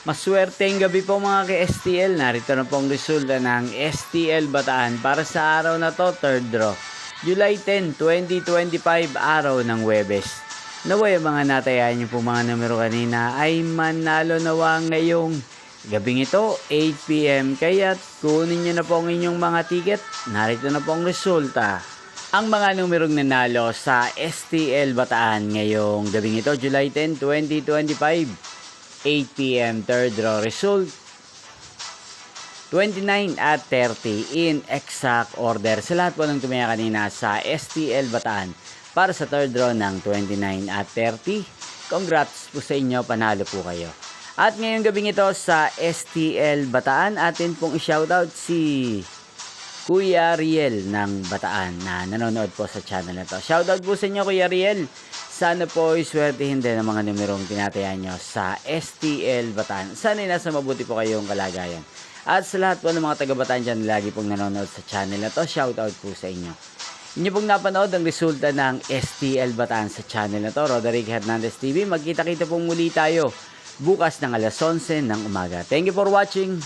Maswerteng gabi po mga ka-STL. Narito na pong resulta ng STL Bataan para sa araw na to, third draw. July 10, 2025, araw ng Huwebes. Naway mga natayan niyo po mga numero kanina ay manalo nawa ngayong gabing ito, 8 p.m. Kaya kunin niyo na po ang inyong mga ticket. Narito na pong resulta. Ang mga numerong nanalo sa STL Bataan ngayong gabing ito, July 10, 2025. 8 p.m. third draw result 29 at 30 in exact order sa lahat po ng tumaya kanina sa STL Bataan para sa third draw ng 29 at 30. Congrats po sa inyo, panalo po kayo. At ngayong gabing ito sa STL Bataan, atin pong i-shoutout si Kuya Riel ng Bataan na nanonood po sa channel na to. Shoutout po sa inyo Kuya Riel. Sana po iswertihin din ang mga numerong tinatayan nyo sa STL Bataan. Sana nasa mabuti po kayong kalagayan. At sa lahat po ng mga taga-Bataan dyan lagi pong nanonood sa channel na to, shoutout po sa inyo. Inyo pong napanood ang resulta ng STL Bataan sa channel na to, Roderick Hernandez TV. Magkita-kita pong muli tayo bukas ng alas 11 ng umaga. Thank you for watching.